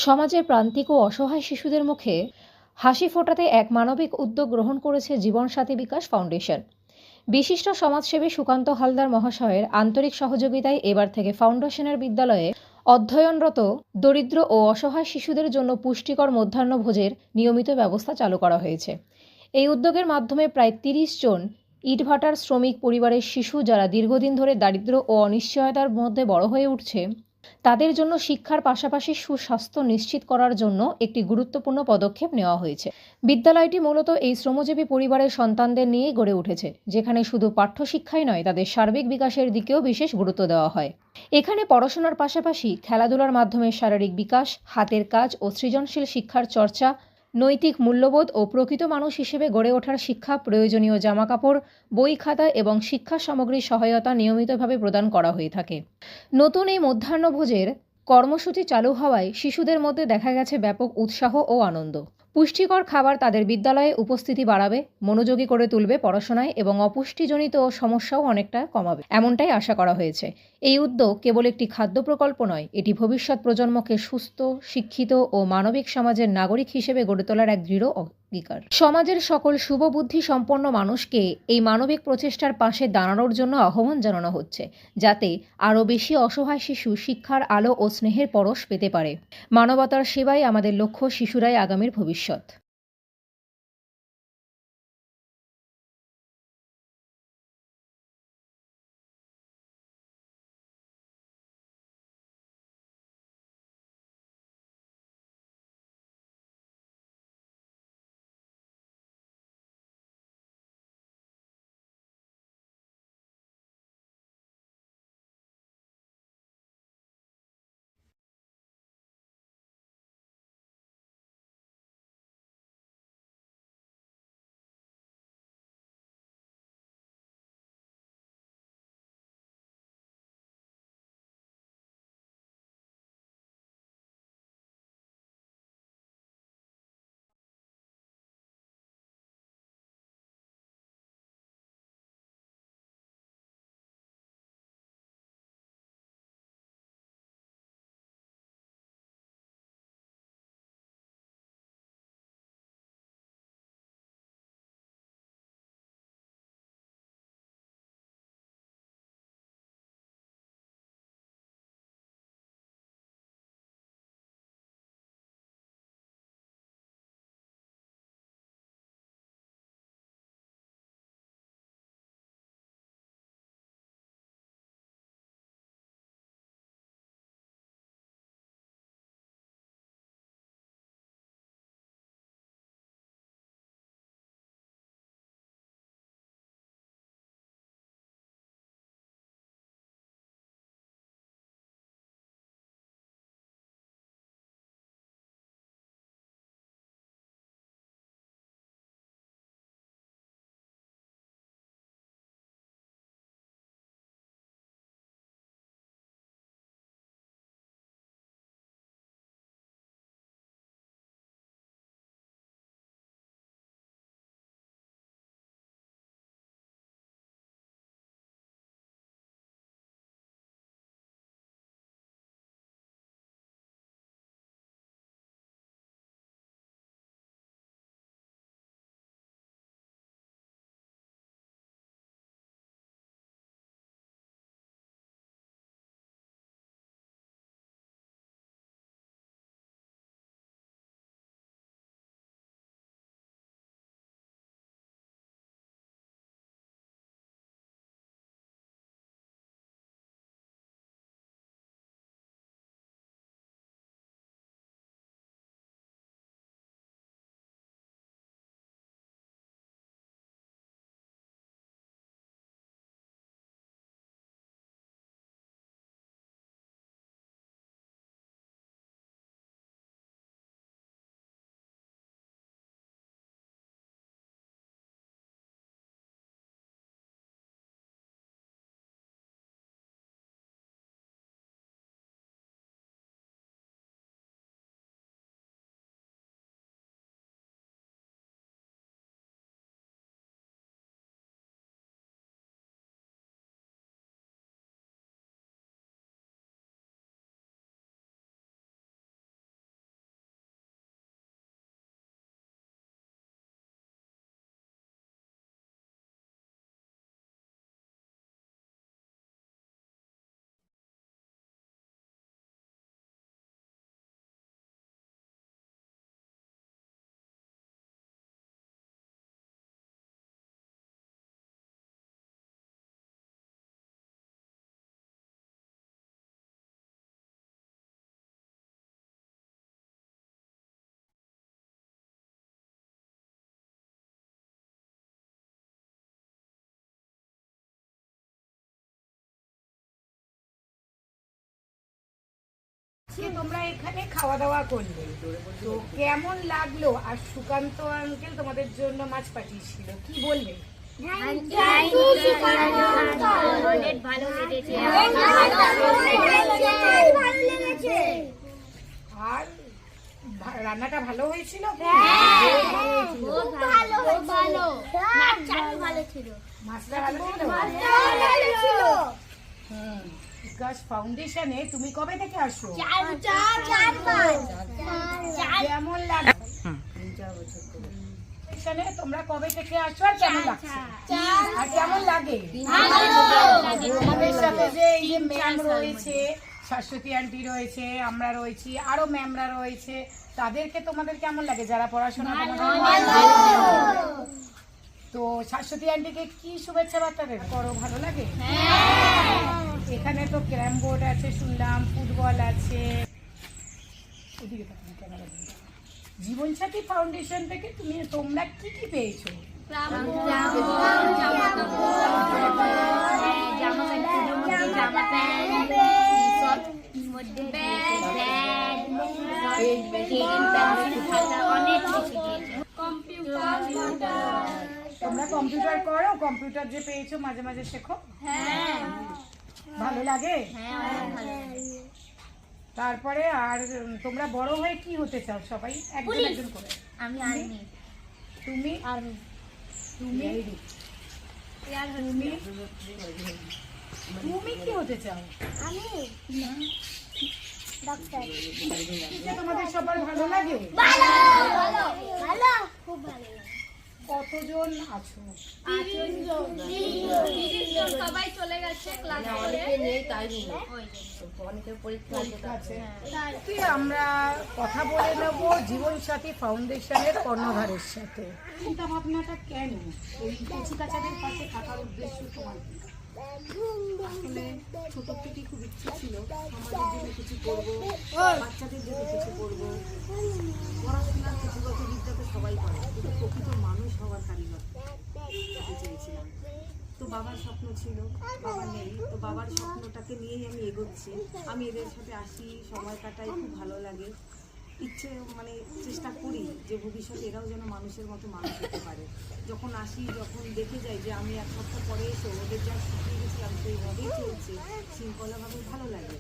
সমাজের প্রান্তিক ও অসহায় শিশুদের মুখে হাসি ফোটাতে এক মানবিক উদ্যোগ গ্রহণ করেছে জীবনসাথী বিকাশ ফাউন্ডেশন। বিশিষ্ট সমাজসেবী সুকান্ত হালদার মহাশয়ের আন্তরিক সহযোগিতায় এবার থেকে ফাউন্ডেশনের বিদ্যালয়ে অধ্যয়নরত দরিদ্র ও অসহায় শিশুদের জন্য পুষ্টিকর মধ্যাহ্নভোজের নিয়মিত ব্যবস্থা চালু করা হয়েছে। এই উদ্যোগের মাধ্যমে প্রায় ৩০ জন ইটভাটার শ্রমিক পরিবারের শিশু, যারা দীর্ঘদিন ধরে দারিদ্র্য ও অনিশ্চয়তার মধ্যে বড় হয়ে উঠছে, তাদের জন্য শিক্ষার পাশাপাশি সুস্বাস্থ্য নিশ্চিত করার জন্য একটি গুরুত্বপূর্ণ পদক্ষেপ নেওয়া হয়েছে। বিদ্যালয়টি মূলত এই শ্রমজীবী পরিবারের সন্তানদের নিয়েই গড়ে উঠেছে, যেখানে শুধু পাঠ্যশিক্ষাই নয়, তাদের সার্বিক বিকাশের দিকেও বিশেষ গুরুত্ব দেওয়া হয়। এখানে পড়াশোনার পাশাপাশি খেলাধুলার মাধ্যমে শারীরিক বিকাশ, হাতের কাজ ও সৃজনশীল শিক্ষার চর্চা, নৈতিক মূল্যবোধ ও প্রকৃত মানুষ হিসেবে গড়ে ওঠার শিক্ষা, প্রয়োজনীয় জামাকাপড়, বই খাতা এবং শিক্ষা সামগ্রীর সহায়তা নিয়মিতভাবে প্রদান করা হয়ে থাকে। নতুন এই মধ্যাহ্নভোজের কর্মসূচি চালু হওয়ায় শিশুদের মধ্যে দেখা গেছে ব্যাপক উৎসাহ ও আনন্দ। পুষ্টিকর খাবার তাদের বিদ্যালয়ে উপস্থিতি বাড়াবে, মনোযোগী করে তুলবে পড়াশোনায় এবং অপুষ্টিজনিত সমস্যাও অনেকটা কমাবে, এমনটাই আশা করা হয়েছে। এই উদ্যোগ কেবল একটি খাদ্য প্রকল্প নয়, এটি ভবিষ্যৎ প্রজন্মকে সুস্থ, শিক্ষিত ও মানবিক সমাজের নাগরিক হিসেবে গড়ে তোলার এক দৃঢ় অঙ্গীকার। সমাজের সকল শুভবুদ্ধি সম্পন্ন মানুষকে এই মানবিক প্রচেষ্টার পাশে দাঁড়ানোর জন্য আহ্বান জানানো হচ্ছে, যাতে আরও বেশি অসহায় শিশু শিক্ষার আলো ও স্নেহের পরশ পেতে পারে। মানবতার সেবাই আমাদের লক্ষ্য, শিশুরাই আগামীর ভবিষ্যৎ। আজকে তোমরা এখানে খাওয়া দাওয়া করলে, তো কেমন লাগলো? আর সুকান্ত আঙ্কেল তোমাদের জন্য মাছ পাঠিয়েছিল, কি বলবে? অনেক ভালো লেগেছে। আর রান্নাটা ভালো হয়েছিল? খুব ভালো। মাছটা ভালো ছিল। মাছটা ভালো ছিল। বিকাশ ফাউন্ডেশনে তুমি কবে থেকে আসো? কেমন লাগে? ফাউন্ডেশনে তোমরা কবে থেকে আসো আর কেমন লাগছে? আর কেমন লাগে? আমাদের সাথে যে এই যে ম্যাম রয়েছে, শাশ্বতী আন্টি রয়েছে, আমরা রয়েছি, আরো ম্যামরা রয়েছে, তাদেরকে তোমাদের কেমন লাগে যারা পড়াশোনা তো শাশ্বতী আন্টিকে কি শুভেচ্ছা বার্তা দেবে? করো, ভালো লাগে? এখানে তো ক্যারাম বোর্ড আছে শুনলাম, ফুটবল আছে। ওদিকে তাকান, ক্যামেরা দিকে। জীবনসাথী ফাউন্ডেশন থেকে তোমরা কি কি পেয়েছো? তোমরা কম্পিউটার করো? কম্পিউটার যে পেয়েছো মাঝে মাঝে শেখো? ভালো লাগে? তারপরে আর তোমরা বড় হয়ে কি হতে চাও সবাই? একজন একজন করে। আমি আর্মি। তুমি? আর্মি। তুমি? তুমি কি হতে চাও? আমি ডক্টর। এটা তোমাদের সবার ভালো লাগে? ভালো খুব ভালো। কতজন আছো? 30 জন। সবাই চলে গেছে ক্লাস করে। পরীক্ষা আছে। আমরা কথা বলে নেব জীবনসাথী ফাউন্ডেশনের কর্ণধারের সাথে। চিন্তা ভাবনাটা কেন এই কচিকাচাদের পাশে থাকার উদ্দেশ্য তোমার কি? আসলে ছোট থেকে খুব ইচ্ছে ছিল সমাজের জন্য কিছু করবো, বাচ্চাদের জন্য কিছু করবো। পড়াশোনার পুঁথিগত বিদ্যা তো সবাই করে, কিন্তু প্রকৃত মানুষ হওয়ার কারিগর হতে চেয়েছিলাম। তো বাবার স্বপ্ন ছিল, বাবা নেই, তো বাবার স্বপ্নটাকে নিয়েই আমি এগোচ্ছি। আমি এদের সাথে আসি, সময় কাটাই, খুব ভালো লাগে। ইচ্ছে মানে চেষ্টা করি যে ভবিষ্যতে এরাও যেন মানুষের মতো মানুষ হতে পারে। যখন আসি, যখন দেখে যাই যে আমি এক সপ্তাহ পরে এসে ওদের যা শিখিয়ে গেছিলাম সেইভাবেই চলছে, শৃঙ্খলাভাবে ভালো লাগে।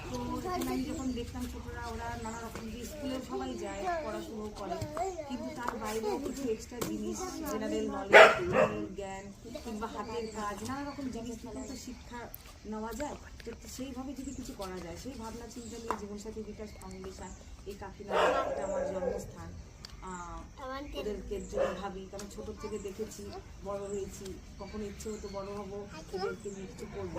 তো এখানে আমি যখন দেখতাম ছোটরা ওরা নানা রকম যে স্কুলেও সবাই যায়, পড়াশুনো করে, কিন্তু তার বাইরেও কিছু এক্সট্রা জিনিস, জেনারেল নলেজ, জ্ঞান কিংবা হাতের কাজ, নানা রকম জিনিস থেকে তো শিক্ষা নেওয়া যায়। তো সেইভাবে যদি কিছু করা যায়, সেই ভাবনা চিন্তা নিয়ে জীবনসাথী বিকাশ ফাউন্ডেশন, এই কাকিনাড়া, এটা আমার জন্মস্থান। ওদেরকে জন্য ভাবি, কারণ ছোটোর থেকে দেখেছি, বড় হয়েছি, কখনো ইচ্ছে হতো বড় হবো, ওদেরকে নিয়ে কিছু করবো।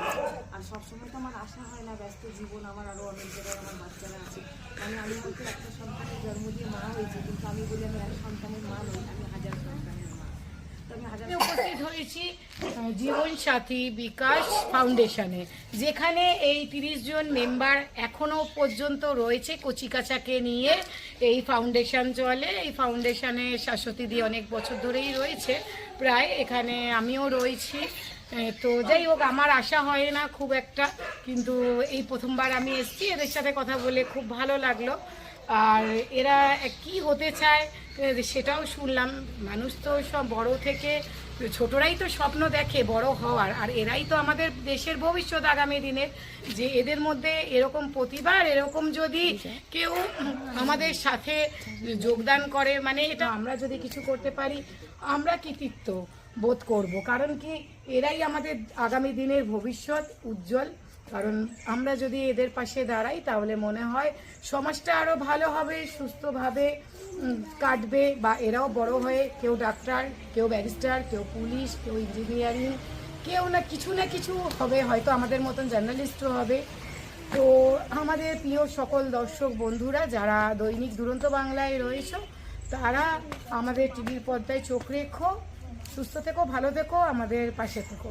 আর সবসময় তো আমার আশা হয় না, ব্যস্ত জীবন, আমার আরও অনেক জায়গায় আমার বাচ্চারা আছে। মানে আমি হয়তো একটা সন্তানের জন্ম দিয়ে মা হয়েছি, কিন্তু আমি বলি আমি এক সন্তানের মা নই, আমি হাজার সন্তানের মা। তো আমি হাজার উপস্থিত হয়েছি জীবনসাথী বিকাশ ফাউন্ডেশনে, যেখানে এই 30 জন মেম্বার এখনো পর্যন্ত রয়েছে। কচিকাচাকে নিয়ে এই ফাউন্ডেশন চলে। এই ফাউন্ডেশনে শাশ্বতী দি অনেক বছর ধরেই রয়েছে, প্রায় এখানে আমিও রয়েছি। তো যাই হোক, আমার আশা হয় না খুব একটা, কিন্তু এই প্রথমবার আমি এসেছি, এদের সাথে কথা বলে খুব ভালো লাগলো। আর এরা কি হতে চায় সেটাও শুনলাম। মানুষ তো সব বড় থেকে, ছোটরাই তো স্বপ্ন দেখে বড় হওয়ার, আর এরাই তো আমাদের দেশের ভবিষ্যৎ আগামী দিনের। যে এদের মধ্যে এরকম প্রতিভা, এরকম যদি কেউ আমাদের সাথে যোগদান করে, মানে এটা আমরা যদি কিছু করতে পারি, আমরা কৃতিত্ব বোধ করব। কারণ কি, এরাই আমাদের আগামী দিনের ভবিষ্যৎ উজ্জ্বল। কারণ আমরা যদি এদের পাশে দাঁড়াই, তাহলে মনে হয় সমাজটা আরও ভালো হবে, সুস্থভাবে কাটবে। বা এরাও বড় হয়ে কেউ ডাক্তার, কেউ ব্যারিস্টার, কেউ পুলিশ, কেউ ইঞ্জিনিয়ারিং, কেউ না কিছু হবে, হয়তো আমাদের মতন জার্নালিস্টও হবে। তো আমাদের প্রিয় সকল দর্শক বন্ধুরা যারা দৈনিক দুরন্ত বাংলায় রয়েছে, তারা আমাদের টিভির পর্দায় চোখ রেখো, সুস্থ থেকো, ভালো থেকো, আমাদের পাশে থেকো।